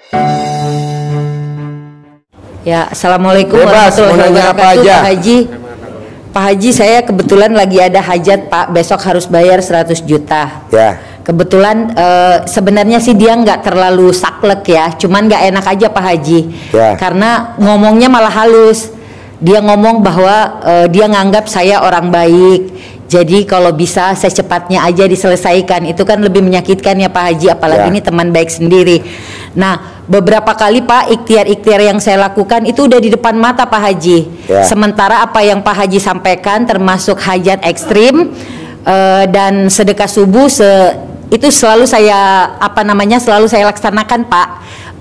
Ya, assalamualaikum Bebas, warahmatullahi mau nanya apa wabarakatuh, aja. Pak Haji. Pak Haji, saya kebetulan lagi ada hajat, Pak. Besok harus bayar 100 juta. Ya. Kebetulan sebenarnya sih dia nggak terlalu saklek ya, cuman nggak enak aja Pak Haji. Ya. Karena ngomongnya malah halus. Dia ngomong bahwa dia nganggap saya orang baik. Jadi kalau bisa secepatnya aja diselesaikan. Itu kan lebih menyakitkan ya Pak Haji, apalagi Ya. ini teman baik sendiri. Nah, beberapa kali Pak, ikhtiar-ikhtiar yang saya lakukan itu udah di depan mata Pak Haji. Ya. Sementara apa yang Pak Haji sampaikan termasuk hajat ekstrim dan sedekah subuh itu selalu saya selalu saya laksanakan Pak.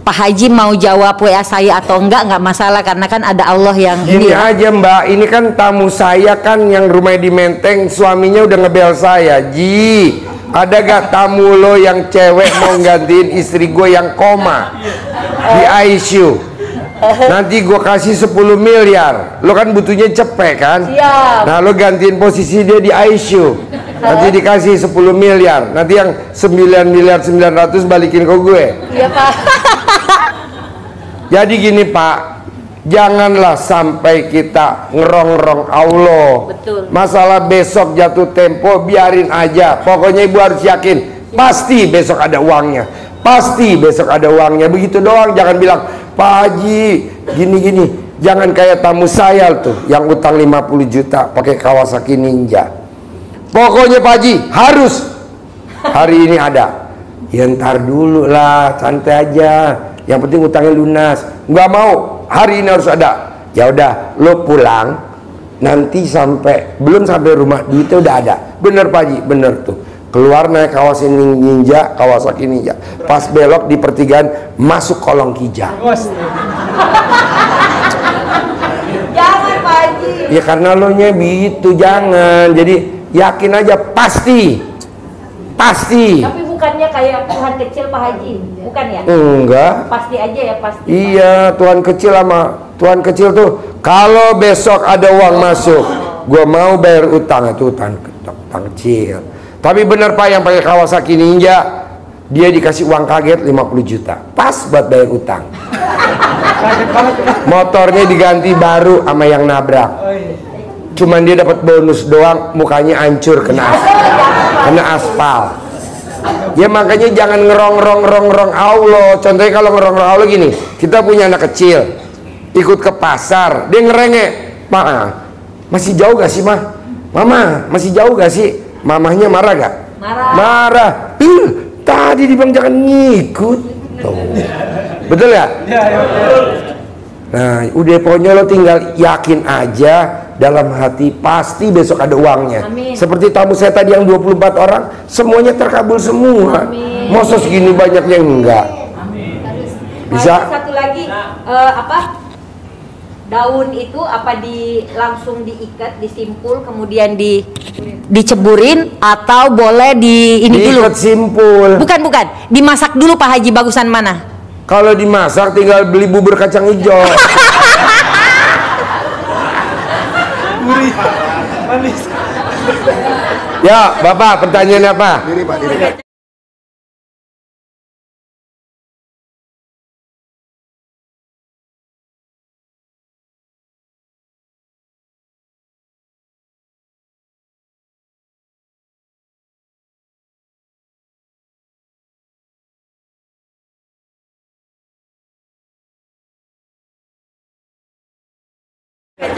Pak Haji mau jawab WA saya atau nggak masalah, karena kan ada Allah yang Ini aja Mbak, ini kan tamu saya kan yang rumahnya di Menteng, suaminya udah ngebel saya. Ji, ada gak tamu lo yang cewek mau gantiin istri gue yang koma di ICU? Nanti gue kasih 10 miliar. Lo kan butuhnya cepet kan? Siap. Nah lo gantiin posisi dia di ICU. Nanti dikasih 10 miliar. Nanti yang 9 miliar 900 balikin ke gue. Iya Pak. Jadi gini Pak, janganlah sampai kita ngerongrong Allah. Betul. Masalah besok jatuh tempo biarin aja. Pokoknya ibu harus yakin, pasti besok ada uangnya. Pasti besok ada uangnya. Begitu doang, jangan bilang Pak Haji gini-gini. Jangan kayak tamu saya tuh yang utang 50 juta pakai Kawasaki Ninja. Pokoknya Pak Haji harus hari ini ada. Ya ntar dulu lah, santai aja. Yang penting utangnya lunas. Nggak mau, hari ini harus ada. Ya udah, lo pulang. Nanti belum sampai rumah duitnya udah ada. Bener Pak Haji, bener tuh. Keluar naik Kawasaki Ninja. Pas belok di pertigaan, masuk kolong kijang. Jangan Pak Haji. Ya karena lo nya gitu, jangan. Jadi yakin aja, pasti. Tapi bukannya kayak Tuhan kecil Pak Haji, bukan ya? Enggak. Pasti aja ya, pasti. Iya, Tuhan kecil sama Tuhan kecil tuh. Kalau besok ada uang masuk, gua mau bayar utang, itu utang kecil. Tapi bener Pak, yang pakai Kawasaki Ninja, dia dikasih uang kaget 50 juta. Pas buat bayar utang. Motornya diganti baru sama yang nabrak. Cuman dia dapat bonus doang, mukanya hancur kena aspal. Ya makanya jangan ngerong Allah. Contohnya kalau ngerong Allah gini, kita punya anak kecil ikut ke pasar, dia ngerengek, "Ma, masih jauh gak sih Mah? Mama, masih jauh gak sih?" Mamahnya marah gak? Marah. Tadi dibilang jangan ngikut. Tuh. Betul ya? Nah, udah pokoknya lo tinggal yakin aja dalam hati, pasti besok ada uangnya. Amin. Seperti tamu saya tadi yang 24 orang, semuanya terkabul semua. Masa segini banyaknya enggak? Amin. Bisa? Satu lagi, daun itu langsung diikat, disimpul, kemudian diceburin, atau boleh dulu? Diikat simpul. Bukan, dimasak dulu Pak Haji, bagusan mana? Kalau dimasak tinggal beli bubur kacang hijau. Gurih, manis. Ya, Bapak, pertanyaan apa? Diri Pak, diri Pak.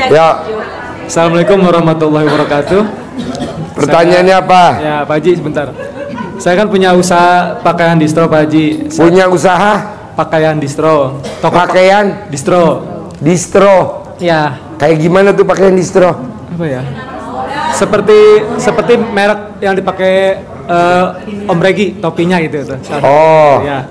Ya, Assalamualaikum warahmatullahi wabarakatuh. pertanyaannya apa? Ya Pak Haji, sebentar. Saya kan punya usaha pakaian distro Pak Haji. Punya usaha Pakaian distro. pakaian Distro. distro. Ya, Kayak gimana tuh pakaian distro? apa ya? Seperti merek yang dipakai Om Regi, topinya gitu tuh. Oh. Ya.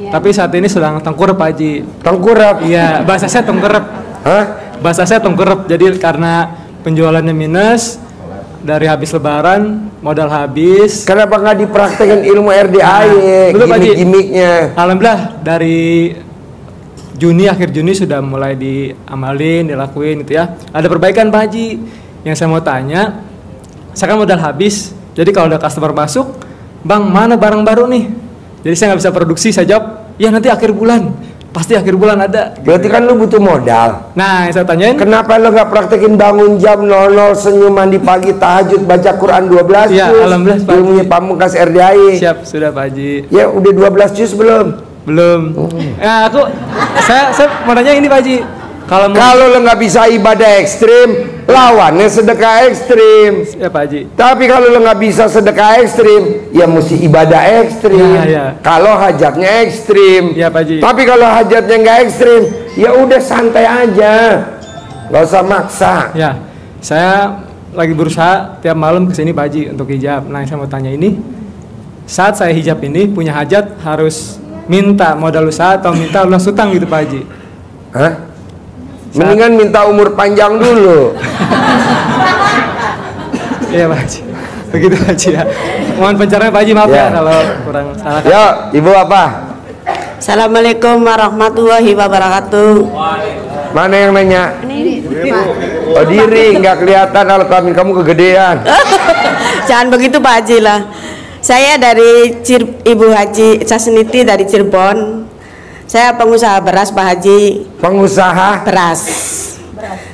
Tapi saat ini sedang tengkurap Pak Haji. Tengkurap. Iya, bahasa saya tengkurap. Hah? Bahasa saya tengkurap. Jadi karena penjualannya minus, dari habis lebaran, modal habis. Kenapa nggak dipraktekin ilmu RDAE, Betul, Pak Haji. gimmick-gimmicknya? Alhamdulillah dari akhir Juni sudah mulai diamalin, dilakuin gitu ya. Ada perbaikan Pak Haji. Yang saya mau tanya, saya kan modal habis. Jadi kalau ada customer masuk, "Bang, mana barang baru nih?" Jadi saya nggak bisa produksi, saya jawab, ya nanti akhir bulan, pasti akhir bulan ada. Berarti kan lu butuh modal. Nah, yang saya tanyain, Kenapa lu nggak praktekin bangun jam 00 senyum mandi pagi tahajud baca Quran 12 Ya, juz? alhamdulillah, Pak. Ilmunya Pamungkas RDAI. siap sudah Pak Haji. Ya udah 12 juz belum? Belum. Nah, saya mau nanya ini Pak Haji. Kalau lo nggak bisa ibadah ekstrim, lawannya sedekah ekstrim. Ya Pak Haji. Tapi kalau lo nggak bisa sedekah ekstrim, ya mesti ibadah ekstrim. Ya. Kalau hajatnya ekstrim. Ya, Pak Haji. Tapi kalau hajatnya nggak ekstrim, ya udah santai aja, nggak usah maksa. Ya, saya lagi berusaha tiap malam kesini Pak Haji untuk hijab. Nah, yang saya mau tanya ini, saat saya hijab ini punya hajat harus minta modal usaha atau minta lunas utang gitu Pak Haji? Hah? Mendingan minta umur panjang dulu. Iya Pak Haji. Begitu Pak Haji ya. Mohon pencerahan Pak Haji, maaf ya kalau kurang salah. Yo, Ibu apa? Assalamualaikum warahmatullahi wabarakatuh. Mana yang nanya? Oh, diri nggak kelihatan alat kelamin kamu kegedean. Jangan begitu Pak Haji lah. Saya dari Ibu Haji Sasniti dari Cirebon. Saya pengusaha beras Pak Haji. Pengusaha Beras.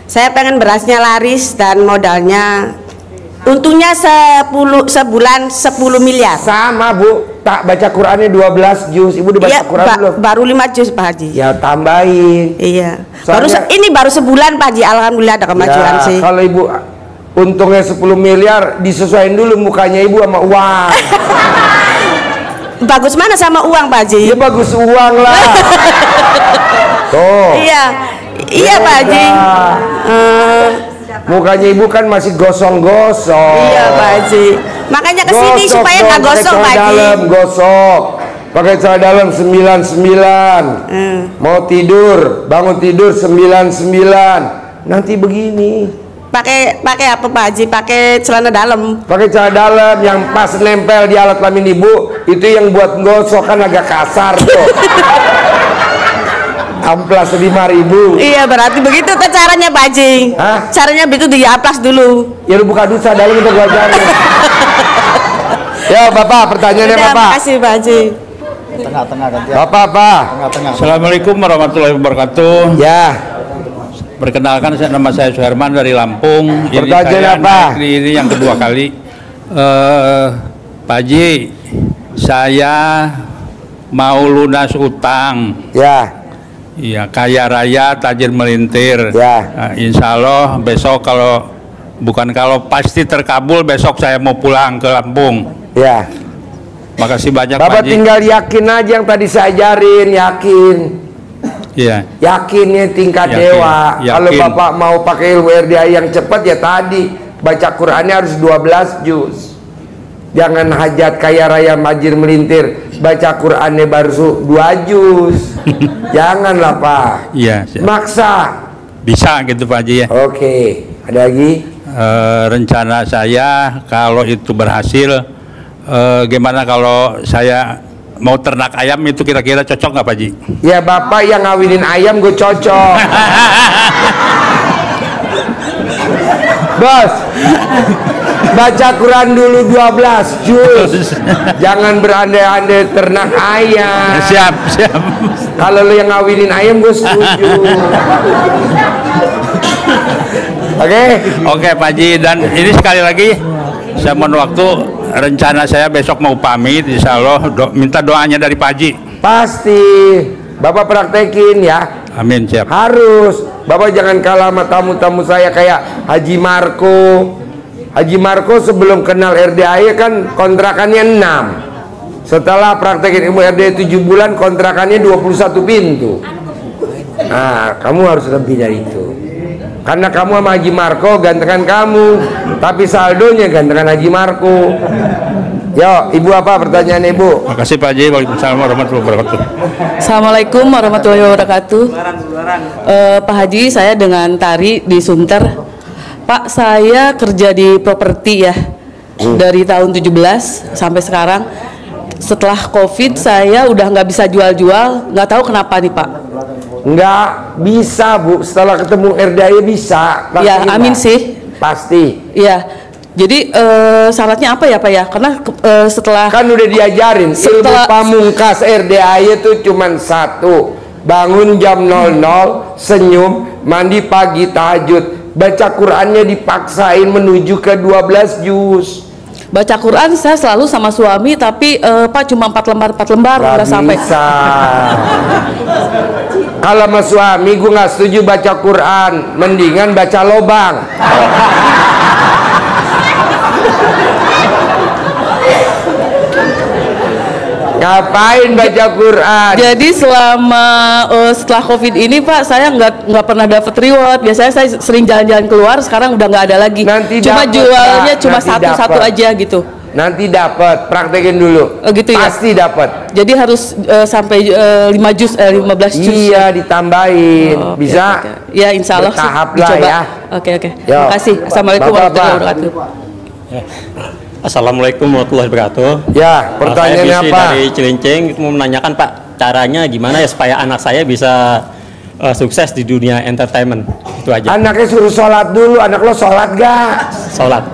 Saya pengen berasnya laris dan modalnya untungnya 10 miliar. sama Bu, tak baca Qurannya 12 juz. Ibu udah baca Iya, Quran belum? baru 5 juz Pak Haji. Ya tambahin. Iya. Soalnya- Ini baru sebulan Pak Haji. Alhamdulillah ada kemajuan Ya, sih. kalau Ibu untungnya 10 miliar, disesuaikan dulu mukanya Ibu sama uang. Bagus mana sama uang Pak Haji? Ya bagus uang lah. Tuh. Iya. Iya Pak Haji. Mukanya Ibu kan masih gosong-gosong. Iya Pak Haji. Makanya kesini Gosok supaya dong, nggak pakai gosong celana Pak Haji. dalam, gosok. Pakai celana dalam 99. Mau tidur, bangun tidur 99. Nanti begini. Pakai apa Pak Haji? Pakai celana dalam. Pakai celana dalam yang pas nempel di alat kelamin Ibu, itu yang buat gosok kan agak kasar tuh. Amplas 5.000. Iya berarti begitu tuh caranya Pak Haji. Hah? Caranya begitu diaplas dulu. Ya lu buka dusa dalam untuk gua ajarin. Ya Bapak, pertanyaannya Udah, Bapak. makasih Pak Haji. Tengah-tengah gantian. Bapak apa? Tengah-tengah. Assalamualaikum warahmatullahi wabarakatuh. Ya, Perkenalkan, nama saya Suherman dari Lampung. Pertanyaan apa? Ini yang kedua kali. Pak Haji, saya mau lunas utang. ya, Iya, kaya raya, tajir melintir. Ya. Nah, insya Allah besok kalau pasti terkabul, besok saya mau pulang ke Lampung. ya. Makasih banyak Bapak Pak Haji. tinggal yakin aja yang tadi saya ajarin, yakin. Iya. Yakinnya tingkat Yakin, dewa. yakin. Kalau Bapak mau pakai ilmu RDA yang cepat ya tadi baca Qurannya harus 12 juz. Jangan hajat kaya raya majir melintir, baca Qurannya baru 2 juz. Janganlah Pak. Iya, siap. Maksa. Bisa gitu Pak Haji ya. Oke, ada lagi? Rencana saya kalau itu berhasil, gimana kalau saya mau ternak ayam, itu kira-kira cocok nggak Pak Haji? Ya Bapak yang ngawinin ayam gue cocok. Bos, baca Quran dulu 12 juz. Jangan berandai-andai ternak ayam. Siap, siap. Kalau lo yang ngawinin ayam gue setuju. Oke Pak Haji, dan ini sekali lagi saya mohon waktu, rencana saya besok mau pamit, insya Allah minta doanya dari Pak Haji. Pasti Bapak praktekin ya. Amin, siap. Harus. Bapak jangan kalah sama tamu-tamu saya kayak Haji Marco. Haji Marco sebelum kenal RDA kan kontrakannya 6. Setelah praktekin ilmu RDA 7 bulan kontrakannya 21 pintu. Nah, kamu harus lebih dari itu. Karena kamu sama Haji Marco gantengan kamu, tapi saldonya gantengan Haji Marco. Yo, Ibu apa pertanyaan Ibu? Makasih Pak Haji. Waalaikumsalam warahmatullahi wabarakatuh. Assalamualaikum warahmatullahi wabarakatuh. Pak Haji, saya dengan Tari di Sunter. Pak, saya kerja di properti ya dari tahun 17 sampai sekarang. Setelah COVID saya udah nggak bisa jual-jual, nggak tahu kenapa nih Pak. Nggak bisa Bu, setelah ketemu RDA bisa. Ya, Praktekin, amin Pak. sih. Pasti. Iya, Jadi syaratnya apa ya Pak ya? Karena setelah kan udah diajarin ilmu pamungkas RDAY itu cuman satu, bangun jam 00, senyum, mandi pagi, tahajud, baca Qurannya dipaksain menuju ke 12 juz. Baca Quran saya selalu sama suami, tapi Pak cuma 4 lembar udah sampai. Kalau sama suami gue nggak setuju baca Quran, mendingan baca lobang. Ngapain baca Quran? Jadi selama setelah COVID ini Pak, saya nggak pernah dapat reward. Biasanya saya sering jalan-jalan keluar, sekarang udah nggak ada lagi. Nanti cuma dapet, jualnya Kak. cuma Nanti satu-satu aja gitu. Nanti dapat, praktekin dulu. Oh gitu ya. Pasti dapat. Jadi harus sampai 15 juz. Iya, ditambahin. Oh, okay, bisa. Okay. Ya insya Allah bertahap lah dicoba. ya. Oke. Yo. Terima kasih. Assalamualaikum warahmatullahi wabarakatuh. Assalamualaikum warahmatullahi wabarakatuh. Ya, pertanyaannya saya apa? dari Cilincing mau menanyakan Pak, caranya gimana ya supaya anak saya bisa sukses di dunia entertainment? Itu aja. Anaknya suruh sholat dulu. Anak lo sholat gak? Sholat.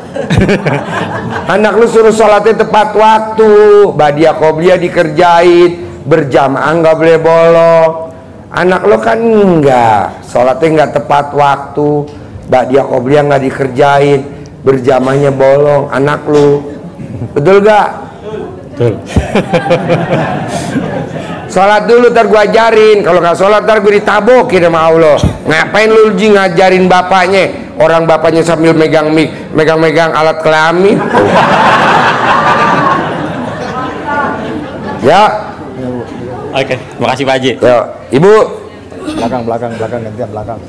Anak lu suruh sholatnya tepat waktu, badiah qobliyah dikerjain, berjamaah nggak boleh bolong. Anak lo kan enggak, sholatnya nggak tepat waktu, badiah qobliyah nggak dikerjain, berjamahnya bolong. Anak lu, betul gak? Betul. Sholat dulu, ntar gue ajarin. Kalau nggak sholat, ntar gue ditabokin sama Allah. Ngapain lu ngajarin bapaknya? Orang bapaknya sambil megang alat kelamin. Ya. Oke, terima kasih Pak Haji. Ya, Ibu. Belakang gantian belakang.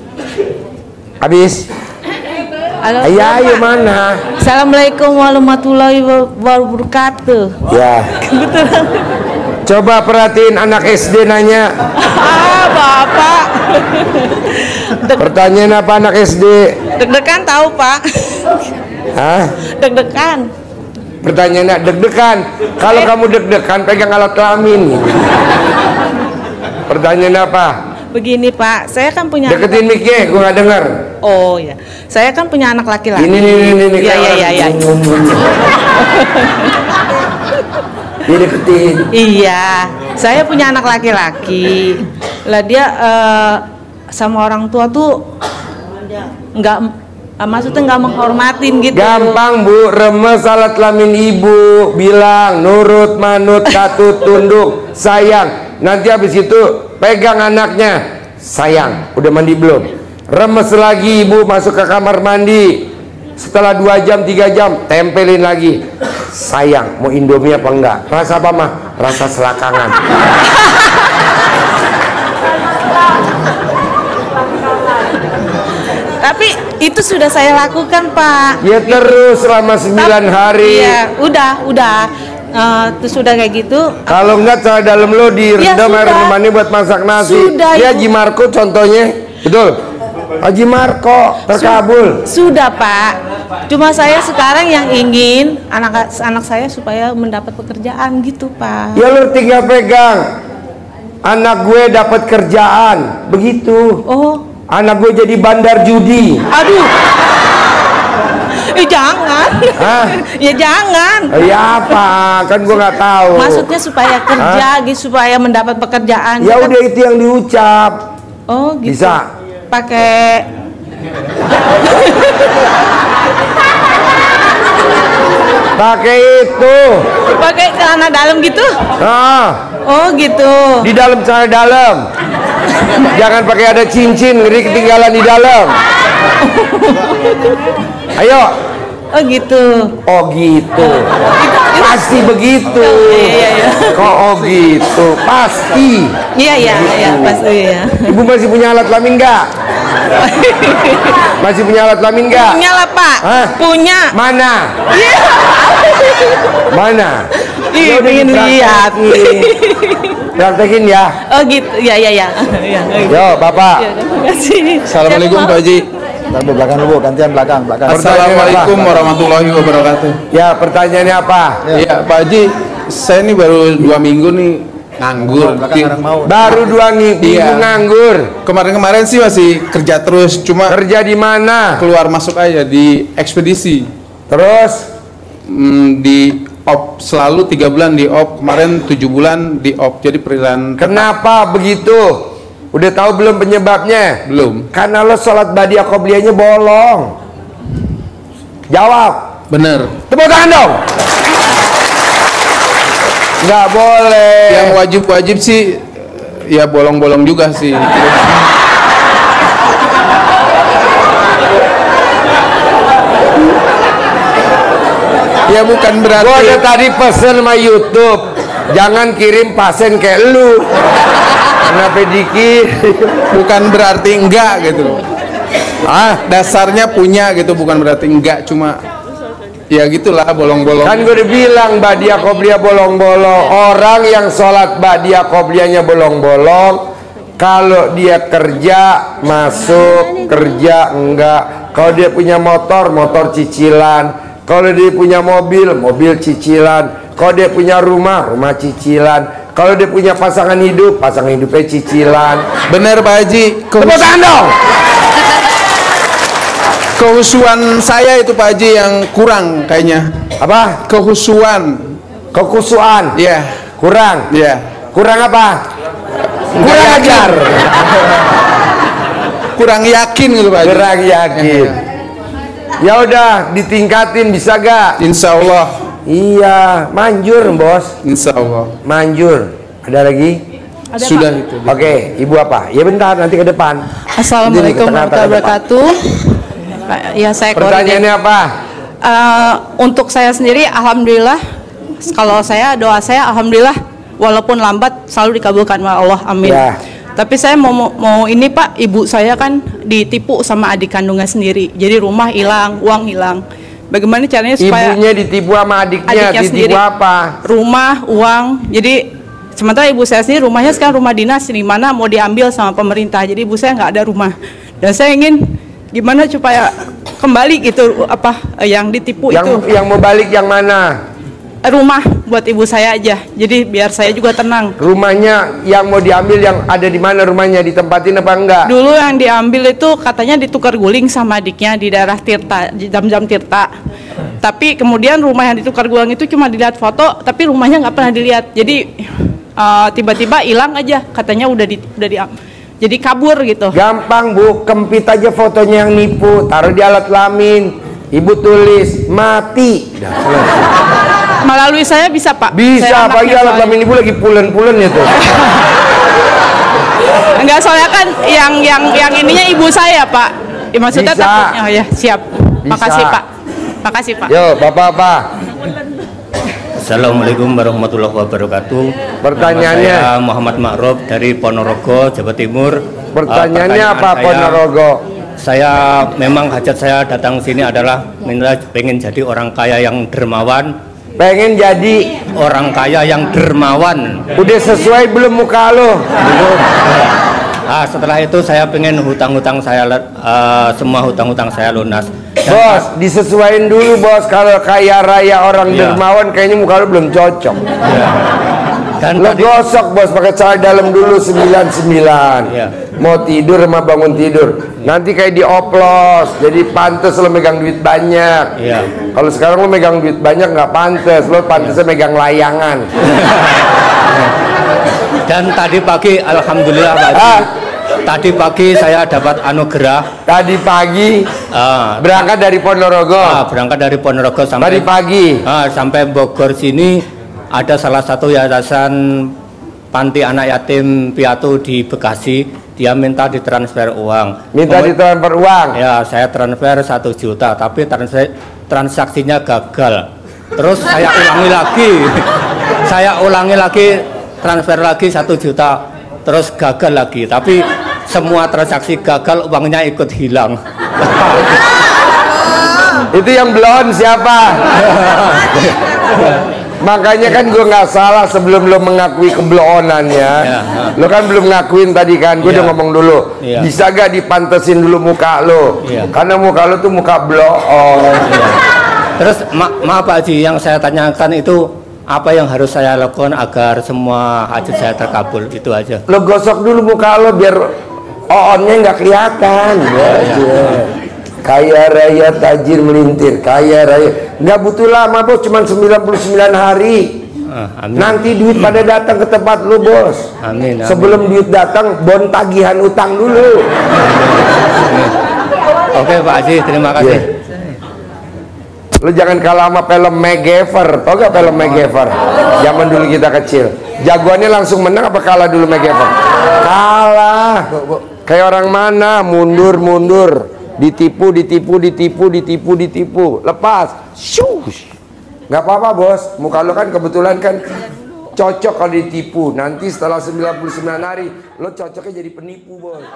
Habis. Halo, Ayo mana? Assalamualaikum warahmatullahi wabarakatuh. Ya. Coba perhatiin anak SD nanya. Bapak. Pertanyaan apa anak SD? Deg-degan tahu, Pak. Hah? Deg-degan. Pertanyaannya deg-degan. Kalau kamu deg-degan pegang alat kelamin. Pertanyaan apa? Begini, Pak. Saya kan punya Deketin mic-nya, gue nggak denger. Oh ya. Saya kan punya anak laki-laki. Ini. Iya. Dia deketin. Iya, saya punya anak laki-laki. Lah dia sama orang tua tuh maksudnya nggak menghormatin gitu. Gampang Bu, remes alat kelamin ibu, bilang nurut, manut, katut, tunduk, sayang. Nanti habis itu pegang anaknya, sayang, udah mandi belum? Remes lagi ibu, masuk ke kamar mandi. Setelah 2 jam, 3 jam, tempelin lagi. Sayang, mau Indomie apa enggak? Rasa apa mah? Rasa selakangan. Tapi itu sudah saya lakukan, Pak. Ya terus selama 9 hari. Iya, udah. Terus sudah kayak gitu. Kalau enggak cara dalam lo direndam air mani buat masak nasi. Sudah, Dia Ibu. Haji Marco contohnya, betul? Haji Marco terkabul. Sudah, Pak. Cuma saya sekarang yang ingin anak saya supaya mendapat pekerjaan gitu, Pak. Ya lo tinggal pegang. Anak gue dapat kerjaan, begitu. Oh. Anak gue jadi bandar judi. Aduh. Jangan. Hah? Ya jangan. Ya apa? Kan gue nggak tahu. Maksudnya supaya kerja gitu, supaya mendapat pekerjaan. Ya Kan- udah itu yang diucap. Oh, gitu. Bisa. Pakai Pakai itu. pakai celana dalam gitu. Nah, Oh, gitu. di dalam celana dalam. Jangan pakai ada cincin, ngeri ketinggalan di dalam. Ayo. Oh, gitu. Oh gitu. Pasti begitu. Iya. Kok oh gitu? Pasti. Iya, pasti ya. Ibu masih punya alat kelamin nggak? Masih punya alat kelamin nggak? Punya lah, Pak. Hah? Punya. Mana? Iya. Mana? Ih, Ya udah pengen lihat. Praktekin ya. Oh, gitu. Iya. Yo, Bapak. Ya, terima kasih. Assalamualaikum Pak Haji. Ntar Bu, belakang dulu, gantian belakang. Assalamualaikum warahmatullahi wabarakatuh. Ya, pertanyaannya apa? Ya Pak Haji, saya ini baru 2 minggu nih nganggur. Baru 2 minggu Iya. nganggur. Kemarin-kemarin sih masih kerja terus, cuma Kerja di mana? keluar masuk aja di ekspedisi. Terus di op selalu 3 bulan di op, kemarin 7 bulan di op, jadi perilan. Kenapa begitu? Udah tahu belum penyebabnya? Belum. Karena lo sholat badiah qobliyahnya bolong. Jawab. Bener. Tepuk tangan dong. Nggak boleh. Yang wajib-wajib sih ya bolong-bolong juga sih. Ya bukan berarti. Gua udah tadi pesen sama YouTube, jangan kirim pasien kayak lu. Kenapa dikit? Bukan berarti enggak gitu. Dasarnya punya gitu, bukan berarti enggak, cuma ya gitulah bolong-bolong. Kan gue udah bilang badiah qobliyah bolong-bolong. Orang yang sholat badiah qobliyahnya bolong-bolong, kalau dia kerja masuk, kerja enggak. Kalau dia punya motor, motor cicilan. Kalau dia punya mobil, mobil cicilan. Kalau dia punya rumah, rumah cicilan. Kalau dia punya pasangan hidup, pasangan hidupnya cicilan. Bener Pak Haji. Tepuk tangan dong. Kehusuan saya itu Pak Haji yang kurang kayaknya. Apa? Kehusuan. Kekusuan. Iya. Kurang. Iya. Kurang apa? Kurang ajar. Kurang yakin gitu Pak Haji. Kurang yakin. Ya udah ditingkatin, bisa gak? Insya Allah. Iya, manjur bos. Insya Allah. Manjur. Ada lagi? Ada, sudah Pak. itu. Oke, ibu apa? Ya bentar, nanti ke depan. Assalamualaikum warahmatullahi wabarakatuh. Ya saya Pertanyaannya apa? Untuk saya sendiri, alhamdulillah. Kalau saya doa saya, alhamdulillah, walaupun lambat selalu dikabulkan oleh Allah. Amin. Ya. Tapi saya mau ini Pak, ibu saya kan ditipu sama adik kandungnya sendiri. Jadi rumah hilang, uang hilang. Bagaimana caranya supaya ibunya ditipu sama adiknya ditipu sendiri, apa? Rumah, uang. Jadi sementara ibu saya sendiri rumahnya sekarang rumah dinas, di mana mau diambil sama pemerintah. Jadi ibu saya nggak ada rumah. Dan saya ingin gimana supaya kembali gitu yang ditipu itu. Yang mau balik yang mana? Rumah buat ibu saya aja. Jadi biar saya juga tenang. Rumahnya yang mau diambil yang ada di mana rumahnya? Ditempatin apa enggak? Dulu yang diambil itu katanya ditukar guling sama adiknya di daerah Tirta, jam-jam Tirta. Tapi kemudian rumah yang ditukar guling itu cuma dilihat foto, tapi rumahnya nggak pernah dilihat. Jadi tiba-tiba hilang aja. Katanya udah jadi kabur gitu. Gampang Bu, kempit aja fotonya yang nipu, taruh di alat kelamin. Ibu tulis mati. Dah selesai. Melalui saya bisa Pak? Bisa, pagi alat kelamin ibu lagi pulen-pulen itu. Enggak, soalnya kan yang ininya ibu saya Pak. Ya, maksudnya bisa. takutnya. Oh ya, siap. Bisa. Makasih Pak. Makasih Pak. Yo, Bapak apa? Assalamualaikum warahmatullahi wabarakatuh. Pertanyaannya? Nama saya Muhammad Ma'ruf dari Ponorogo, Jawa Timur. Pertanyaannya apa saya, Ponorogo? Saya memang hajat saya datang sini adalah pengen jadi orang kaya yang dermawan. Pengen jadi orang kaya yang dermawan. Udah sesuai belum muka lo? Nah, setelah itu saya pengen hutang-hutang saya semua hutang-hutang saya lunas. Dan bos, disesuaiin dulu bos. Kalau kaya raya orang dermawan, kayaknya muka lo belum cocok. Dan lo gosok bos, pakai celana dalam dulu 99. Mau tidur sama bangun tidur, nanti kayak dioplos, jadi pantas lo megang duit banyak. Kalau sekarang lo megang duit banyak nggak pantas, lo pantasnya megang layangan. Dan tadi pagi alhamdulillah Pak Haji, tadi pagi saya dapat anugerah. Tadi pagi berangkat dari Ponorogo. Berangkat dari Ponorogo sampai tadi pagi sampai Bogor sini. Ada salah satu yayasan panti anak yatim piatu di Bekasi. Dia minta ditransfer uang. Minta ditransfer uang? Ya, saya transfer 1 juta, tapi transaksinya gagal. Terus saya ulangi lagi. Saya ulangi lagi, transfer lagi 1 juta. Terus gagal lagi, tapi semua transaksi gagal, uangnya ikut hilang. Itu yang blon siapa? Makanya kan gue nggak salah sebelum lo mengakui keblonannya. Lo kan belum ngakuin tadi kan, gue udah ngomong dulu. Bisa gak dipantesin dulu muka lo? Karena muka lo tuh muka blon. Terus maaf Pak Haji, yang saya tanyakan itu apa yang harus saya lakukan agar semua hajat saya terkabul, itu aja. Lo gosok dulu muka lo biar oonnya nggak kelihatan. Kaya raya tajir melintir, kaya raya. Nggak butuh lama bos, cuma 99 hari. Amin. Nanti duit pada datang ke tempat lu bos. Amin, amin. Sebelum duit datang, bon tagihan utang dulu. Amin. Oke Pak Haji, terima kasih. Yeah. Lu jangan kalah sama film MacGyver. Tau gak film MacGyver? Zaman dulu kita kecil. Jagoannya langsung menang apa kalah dulu MacGyver? Kalah. Kayak orang mana? Mundur. Ditipu. Lepas. Shush. Gak apa-apa bos. Muka lu kan kebetulan kan cocok kalau ditipu. Nanti setelah 99 hari lo cocoknya jadi penipu bos.